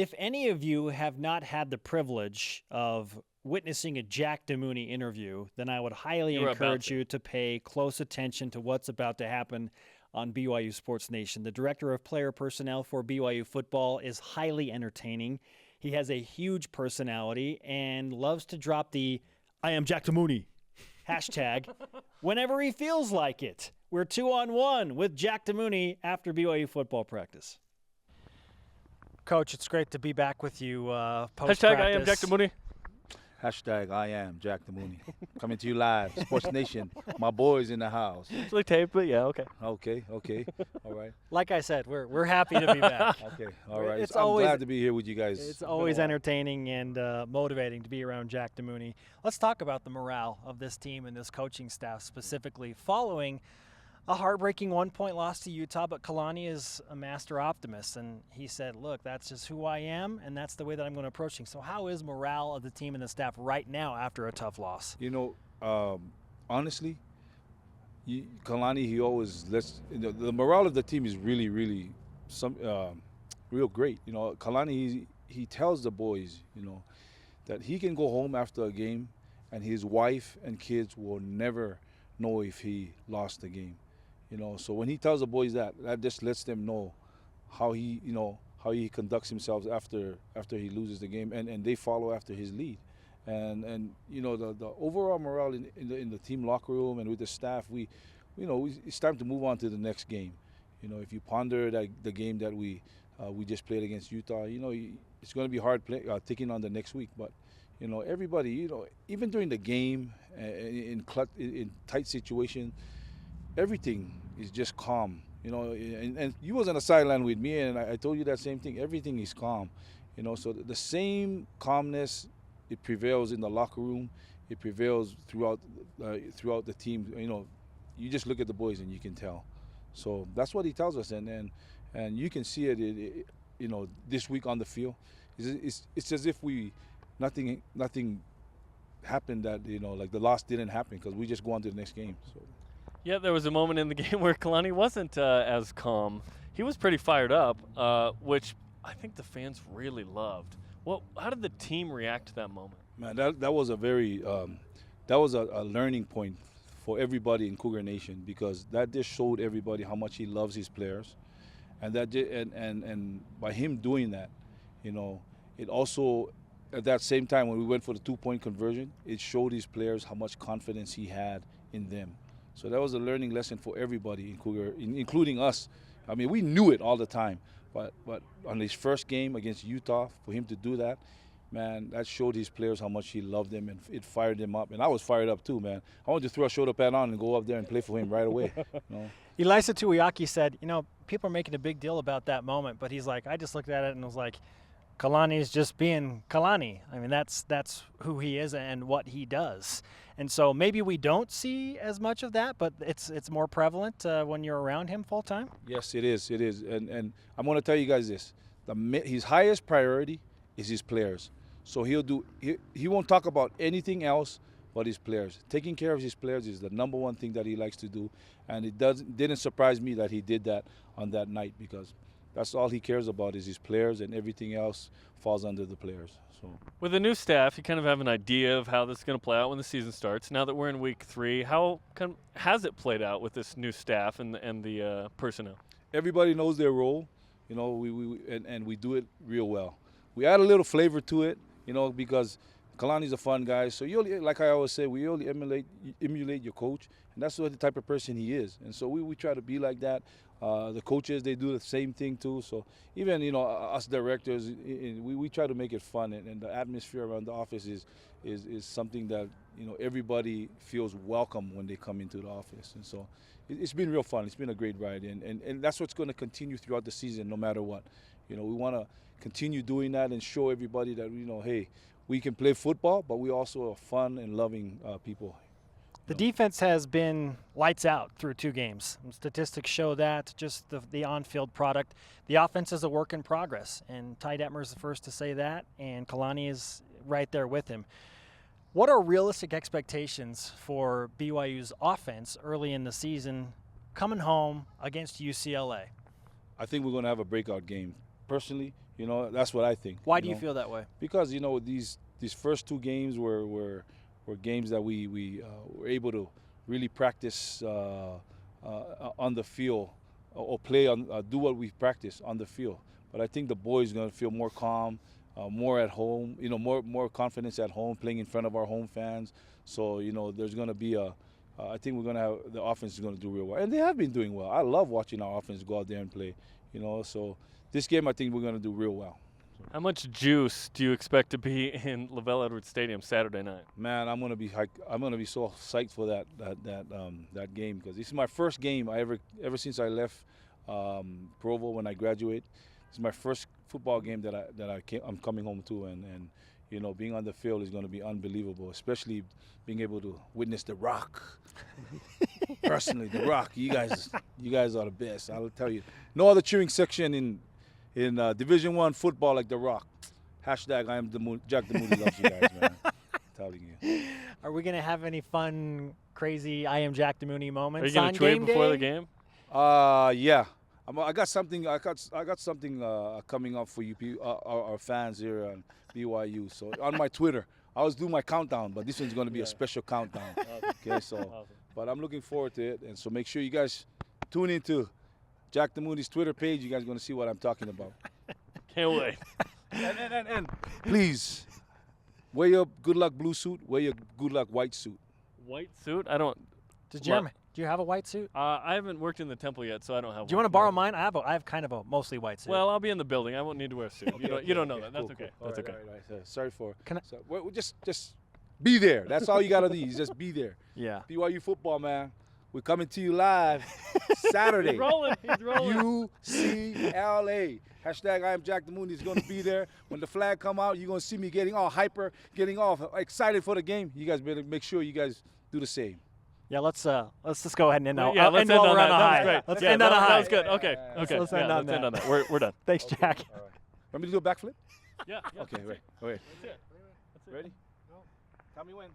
If any of you have not had the privilege of witnessing a Jack Damuni interview, then I would highly encourage you to pay close attention to what's about to happen on BYU Sports Nation. The director of player personnel for BYU football is highly entertaining. He has a huge personality and loves to drop the "I am Jack Damuni" hashtag whenever he feels like it. We're 2-on-1 with Jack Damuni after BYU football practice. Coach, it's great to be back with you post-practice. Hashtag I am Jack Damuni. Hashtag I am Jack Damuni. Coming to you live, Sports Nation. My boys in the house. It's like tape, but yeah, okay. Okay. All right. Like I said, we're happy to be back. Okay, all right. I'm glad to be here with you guys. It's always entertaining and motivating to be around Jack Damuni. Let's talk about the morale of this team and this coaching staff specifically following a heartbreaking one-point loss to Utah, but Kalani is a master optimist, and he said, look, that's just who I am, and that's the way that I'm going to approach things. So how is morale of the team and the staff right now after a tough loss? You know, honestly, Kalani, he always lets, the morale of the team is really, really real great. You know, Kalani, he tells the boys, that he can go home after a game and his wife and kids will never know if he lost the game. So when he tells the boys that just lets them know how he conducts himself after he loses the game, and they follow after his lead. And the overall morale in the team locker room and with the staff, it's time to move on to the next game. If you ponder the game that we just played against Utah, it's going to be hard taking on the next week. But everybody, even during the game in tight situation, everything is just calm. And you was on the sideline with me, and I told you that same thing. Everything is calm. So the same calmness, it prevails in the locker room. It prevails throughout the team. You just look at the boys and you can tell. So that's what he tells us, and you can see it. This week on the field, it's as if nothing happened, that like the loss didn't happen, because we just go on to the next game. So. Yeah, there was a moment in the game where Kalani wasn't as calm. He was pretty fired up, which I think the fans really loved. How did the team react to that moment? Man, that was a very that was a learning point for everybody in Cougar Nation, because that just showed everybody how much he loves his players, and and by him doing that, it also, at that same time when we went for the 2-point conversion, it showed his players how much confidence he had in them. So that was a learning lesson for everybody in Cougar, including us. I mean, we knew it all the time, but on his first game against Utah, for him to do that, man, that showed his players how much he loved them, and it fired them up. And I was fired up too, man. I wanted to throw a shoulder pad on and go up there and play for him right away. Elisa Tuiaki said, people are making a big deal about that moment, but he's like, I just looked at it and was like, Kalani's just being Kalani. I mean, that's who he is and what he does. And so maybe we don't see as much of that, but it's more prevalent when you're around him full time. Yes, it is. And I'm going to tell you guys this: his highest priority is his players. So he won't talk about anything else but his players. Taking care of his players is the number one thing that he likes to do, and it didn't surprise me that he did that on that night, because that's all he cares about is his players, and everything else falls under the players. So, with the new staff, you kind of have an idea of how this is going to play out when the season starts. Now that we're in week 3, how has it played out with this new staff and the personnel? Everybody knows their role, and we do it real well. We add a little flavor to it, because Kalani's a fun guy. So like I always say, we only emulate your coach, and that's what the type of person he is. And so we try to be like that. The coaches, they do the same thing too. So even us directors, we try to make it fun, and the atmosphere around the office is something that everybody feels welcome when they come into the office. And so it's been real fun. It's been a great ride, and that's what's going to continue throughout the season, no matter what. We want to continue doing that and show everybody that hey, we can play football, but we also are fun and loving people. The defense has been lights out through 2 games. Statistics show that, just the on-field product. The offense is a work in progress, and Ty Detmer is the first to say that, and Kalani is right there with him. What are realistic expectations for BYU's offense early in the season coming home against UCLA? I think we're going to have a breakout game. Personally, You know, that's what I think. Why do you feel that way? Because, you know, these first 2 games were games that we were able to really practice on the field or play on do what we practice on the field. But I think the boys are going to feel more calm, more at home, you know, more confidence at home, playing in front of our home fans. So, you know, there's going to be I think we're going to have, the offense is going to do real well. And they have been doing well. I love watching our offense go out there and play, you know. So this game, I think we're going to do real well. How much juice do you expect to be in Lavelle Edwards Stadium Saturday night? Man, I'm gonna be so psyched for that game, because this is my first game ever since I left Provo when I graduated. This is my first football game I'm coming home to, and you know, being on the field is going to be unbelievable, especially being able to witness The Rock. Personally, The Rock, you guys are the best. I'll tell you, no other cheering section in Division I football like The Rock. Hashtag I am Jack Damuni loves you guys, man. I'm telling you. Are we gonna have any fun, crazy I am Jack Damuni moments? Are you gonna tweet before the game? Yeah. I got something. I got something coming up for you, our fans here on BYU. So on my Twitter, I always do my countdown, but this one's going to be a special countdown. Okay, so, but I'm looking forward to it, and so make sure you guys tune into Jack Damuni's Twitter page. You guys are going to see what I'm talking about. Can't wait. And please wear your good luck blue suit. Wear your good luck white suit. White suit? I don't. Does Jeremy? Do you have a white suit? I haven't worked in the temple yet, so I don't have one. Do you want to borrow mine? I have kind of a mostly white suit. Well, I'll be in the building. I won't need to wear a suit. You don't know that. That's Cool, okay. cool. That's okay. All right. Sorry for. So, we'll just be there. That's all you got to do. Just be there. Yeah. BYU football, man. We're coming to you live Saturday. He's rolling. UCLA. Hashtag I am Jack Damuni is going to be there. When the flag come out, you're going to see me getting all hyper, getting all excited for the game. You guys better make sure you guys do the same. Yeah, let's just go ahead and end now. Yeah, let's end on that. That was great. Let's end on a high. That was good. Okay. Let's end on that. We're done. Thanks, Jack. All right. Want me to do a backflip? Yeah. Okay, wait. That's it. Ready? No. Tell me when.